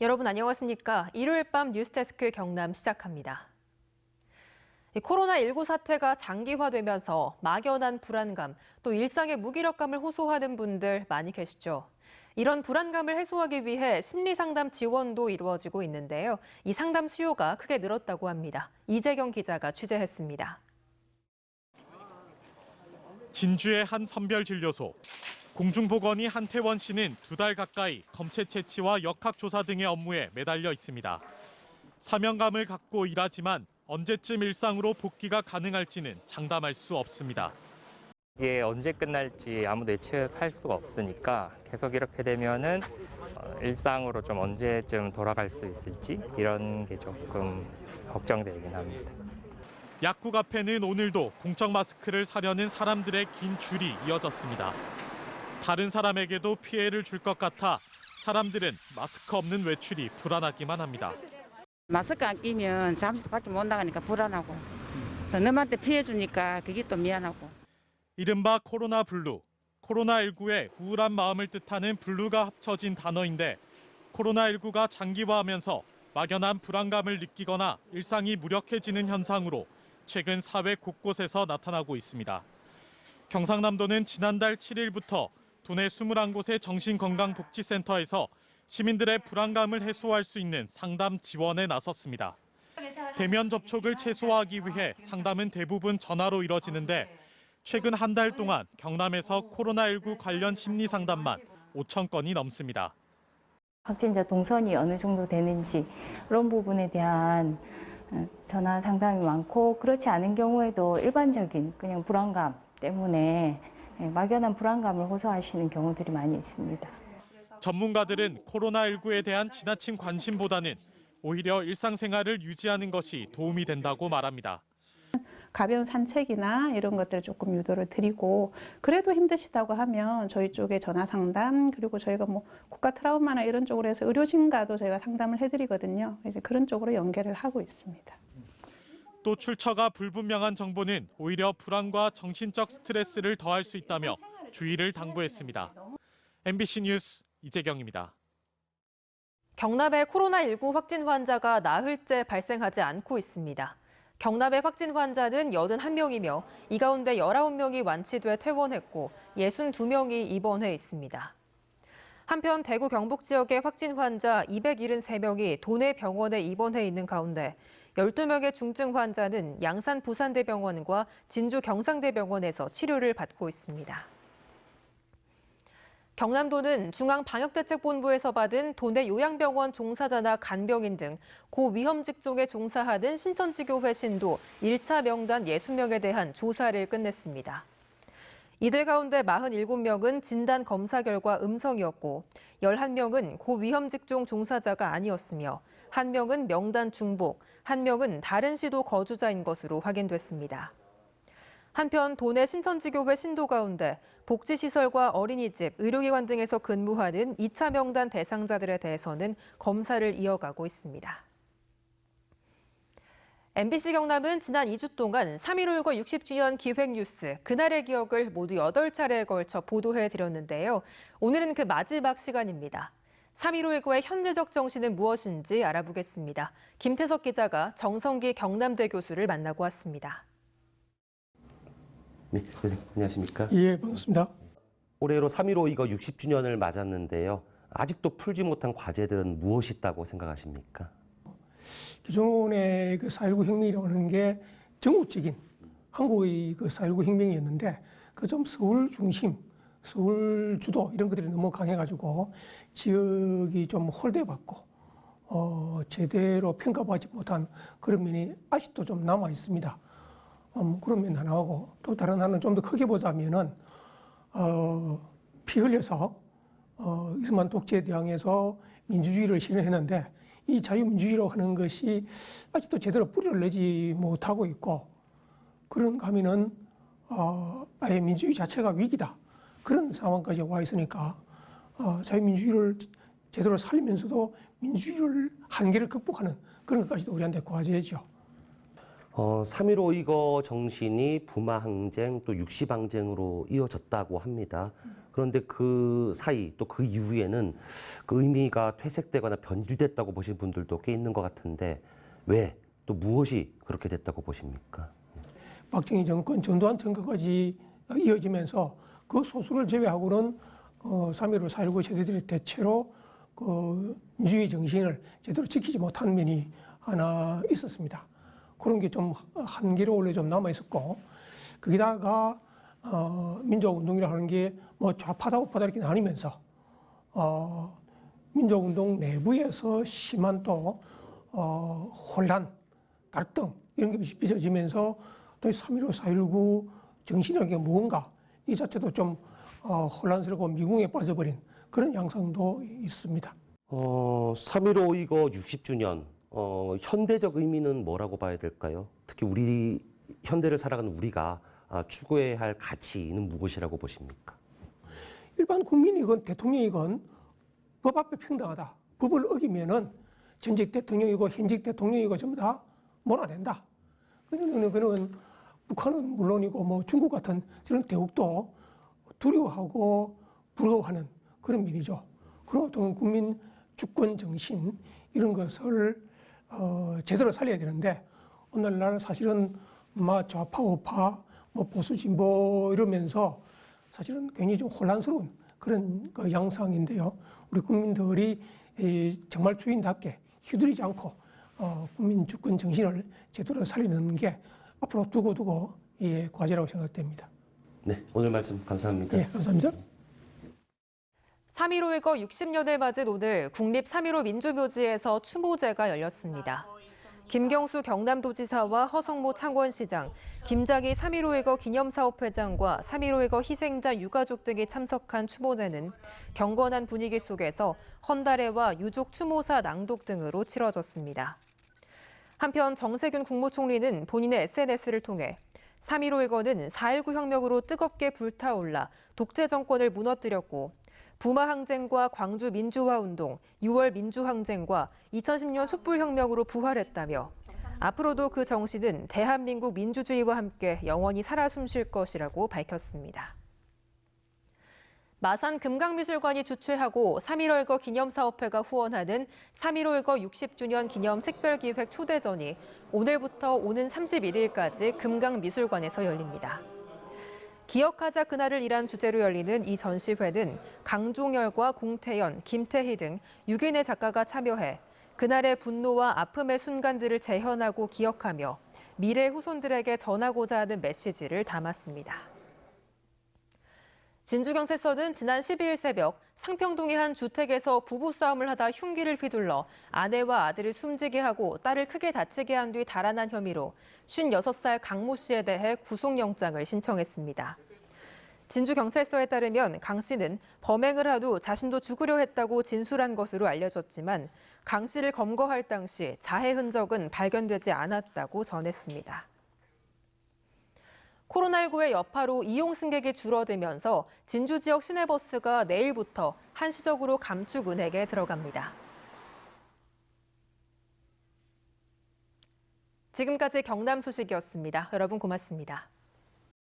여러분 안녕하십니까? 일요일 밤 뉴스데스크 경남 시작합니다. 코로나19 사태가 장기화되면서 막연한 불안감, 또 일상의 무기력감을 호소하는 분들 많이 계시죠? 이런 불안감을 해소하기 위해 심리상담 지원도 이루어지고 있는데요. 이 상담 수요가 크게 늘었다고 합니다. 이재경 기자가 취재했습니다. 진주의 한 선별진료소. 공중보건의 한태원 씨는 2달 가까이 검체 채취와 역학조사 등의 업무에 매달려 있습니다. 사명감을 갖고 일하지만 언제쯤 일상으로 복귀가 가능할지는 장담할 수 없습니다. 이게 언제 끝날지 아무도 예측할 수가 없으니까 계속 이렇게 되면은 일상으로 좀 언제쯤 돌아갈 수 있을지 이런 게 조금 걱정되긴 합니다. 약국 앞에는 오늘도 공적 마스크를 사려는 사람들의 긴 줄이 이어졌습니다. 다른 사람에게도 피해를 줄 것 같아 사람들은 마스크 없는 외출이 불안하기만 합니다. 마스크 안 끼면 잠시 밖에 못 나가니까 불안하고 또 남한테 피해 주니까 그게 또 미안하고. 이른바 코로나 블루. 코로나19의 우울한 마음을 뜻하는 블루가 합쳐진 단어인데 코로나19가 장기화하면서 막연한 불안감을 느끼거나 일상이 무력해지는 현상으로 최근 사회 곳곳에서 나타나고 있습니다. 경상남도는 지난달 7일부터 도내 21곳의 정신건강복지센터에서 시민들의 불안감을 해소할 수 있는 상담 지원에 나섰습니다. 대면 접촉을 최소화하기 위해 상담은 대부분 전화로 이뤄지는데 최근 한 달 동안 경남에서 코로나19 관련 심리 상담만 5천 건이 넘습니다. 확진자 동선이 어느 정도 되는지 그런 부분에 대한 전화 상담이 많고 그렇지 않은 경우에도 일반적인 그냥 불안감 때문에 막연한 불안감을 호소하시는 경우들이 많이 있습니다. 전문가들은 코로나19에 대한 지나친 관심보다는 오히려 일상생활을 유지하는 것이 도움이 된다고 말합니다. 가벼운 산책이나 이런 것들을 조금 유도를 드리고 그래도 힘드시다고 하면 저희 쪽에 전화 상담 그리고 저희가 뭐 국가 트라우마나 이런 쪽으로 해서 의료진과도 저희가 상담을 해드리거든요. 이제 그런 쪽으로 연계를 하고 있습니다. 또 출처가 불분명한 정보는 오히려 불안과 정신적 스트레스를 더할 수 있다며 주의를 당부했습니다. MBC 뉴스 이재경입니다. 경남의 코로나19 확진 환자가 나흘째 발생하지 않고 있습니다. 경남의 확진 환자는 81명이며 이 가운데 19명이 완치돼 퇴원했고 62명이 입원해 있습니다. 한편 대구 경북 지역의 확진 환자 273명이 도내 병원에 입원해 있는 가운데 12명의 중증 환자는 양산 부산대병원과 진주 경상대병원에서 치료를 받고 있습니다. 경남도는 중앙방역대책본부에서 받은 도내 요양병원 종사자나 간병인 등 고위험 직종에 종사하는 신천지교회 신도 1차 명단 60명에 대한 조사를 끝냈습니다. 이들 가운데 47명은 진단 검사 결과 음성이었고 11명은 고위험 직종 종사자가 아니었으며 1명은 명단 중복, 1명은 다른 시도 거주자인 것으로 확인됐습니다. 한편 도내 신천지교회 신도 가운데 복지시설과 어린이집, 의료기관 등에서 근무하는 2차 명단 대상자들에 대해서는 검사를 이어가고 있습니다. MBC 경남은 지난 2주 동안 3.15 60주년 기획뉴스 그날의 기억을 모두 8차례에 걸쳐 보도해드렸는데요. 오늘은 그 마지막 시간입니다. 3.15의 현재적 정신은 무엇인지 알아보겠습니다. 김태석 기자가 정성기 경남대 교수를 만나고 왔습니다. 네, 선생님 안녕하십니까? 예, 반갑습니다. 올해로 3.15 이거 60주년을 맞았는데요. 아직도 풀지 못한 과제들은 무엇이 있다고 생각하십니까? 기존의 그 4.19 혁명이라고 하는 게 전국적인 한국의 그 4.19 혁명이었는데 그 좀 서울 중심, 서울 주도 이런 것들이 너무 강해가지고 지역이 좀 홀대받고 제대로 평가받지 못한 그런 면이 아직도 좀 남아 있습니다. 그런 면 하나하고 또 다른 하나는 좀 더 크게 보자면은 피 흘려서 이승만 독재에 대항해서 민주주의를 실현했는데 이 자유민주주의라고 하는 것이 아직도 제대로 뿌리를 내지 못하고 있고 그런가 하면은 아예 민주주의 자체가 위기다 그런 상황까지 와 있으니까 자유민주주의를 제대로 살리면서도 민주주의를 한계를 극복하는 그런 것까지도 우리한테 과제죠. 3.15 이거 정신이 부마항쟁 또 육시방쟁으로 이어졌다고 합니다. 그런데 그 사이 또 그 이후에는 그 의미가 퇴색되거나 변질됐다고 보신 분들도 꽤 있는 것 같은데 왜 또 무엇이 그렇게 됐다고 보십니까? 박정희 정권 전두환 정권까지 이어지면서 그 소수를 제외하고는 3.15, 4.19 세대들이 대체로 그 민주주의 정신을 제대로 지키지 못한 면이 하나 있었습니다. 그런 게 좀 한계로 원래 좀 남아 있었고 거기다가 민족운동이라 하는 게 뭐 좌파다 우파다 이렇게 나뉘면서 민족운동 내부에서 심한 또 혼란, 갈등 이런 게 빚어지면서 또 3.15, 4.19 정신이라는 게 무언가 이 자체도 좀 혼란스럽고 미궁에 빠져버린 그런 양상도 있습니다. 3.15 이거 60주년 현대적 의미는 뭐라고 봐야 될까요? 특히 우리 현대를 살아가는 우리가 추구해야 할 가치는 무엇이라고 보십니까? 일반 국민이건 대통령이건 법 앞에 평등하다. 법을 어기면은 전직 대통령이고 현직 대통령이고 전부 다 몰아낸다. 그는 북한은 물론이고 뭐 중국 같은 저런 대국도 두려워하고 부러워하는 그런 면이죠. 그런 어떤 국민 주권 정신 이런 것을 제대로 살려야 되는데 오늘날 사실은 좌파 우파 뭐 보수 진보 이러면서 사실은 굉장히 좀 혼란스러운 그런 그 양상인데요. 우리 국민들이 정말 주인답게 휘둘리지 않고 국민 주권 정신을 제대로 살리는 게 앞으로 두고두고 과제라고 생각됩니다. 네, 오늘 말씀 감사합니다. 네, 감사합니다. 3.15 일거 60년을 맞은 오늘 국립 3.15 민주묘지에서 추모제가 열렸습니다. 김경수 경남도지사와 허성모 창원시장, 김장희 3.15 일거 기념사업회장과 3.15 일거 희생자 유가족 등이 참석한 추모제는 경건한 분위기 속에서 헌달회와 유족 추모사 낭독 등으로 치러졌습니다. 한편 정세균 국무총리는 본인의 SNS를 통해 3.15 일거는 4.19 혁명으로 뜨겁게 불타올라 독재 정권을 무너뜨렸고 부마항쟁과 광주 민주화운동, 6월 민주항쟁과 2010년 촛불혁명으로 부활했다며 앞으로도 그 정신은 대한민국 민주주의와 함께 영원히 살아 숨쉴 것이라고 밝혔습니다. 마산 금강미술관이 주최하고 3.15 일거 기념사업회가 후원하는 3.15 일거 60주년 기념 특별기획 초대전이 오늘부터 오는 31일까지 금강미술관에서 열립니다. 기억하자 그날을 이란 주제로 열리는 이 전시회는 강종열과 공태연, 김태희 등 6인의 작가가 참여해 그날의 분노와 아픔의 순간들을 재현하고 기억하며 미래 후손들에게 전하고자 하는 메시지를 담았습니다. 진주경찰서는 지난 12일 새벽 상평동의 한 주택에서 부부싸움을 하다 흉기를 휘둘러 아내와 아들을 숨지게 하고 딸을 크게 다치게 한 뒤 달아난 혐의로 56살 강모 씨에 대해 구속영장을 신청했습니다. 진주경찰서에 따르면 강 씨는 범행을 한 후 자신도 죽으려 했다고 진술한 것으로 알려졌지만 강 씨를 검거할 당시 자해 흔적은 발견되지 않았다고 전했습니다. 코로나19의 여파로 이용 승객이 줄어들면서 진주 지역 시내버스가 내일부터 한시적으로 감축 운행에 들어갑니다. 지금까지 경남 소식이었습니다. 여러분 고맙습니다.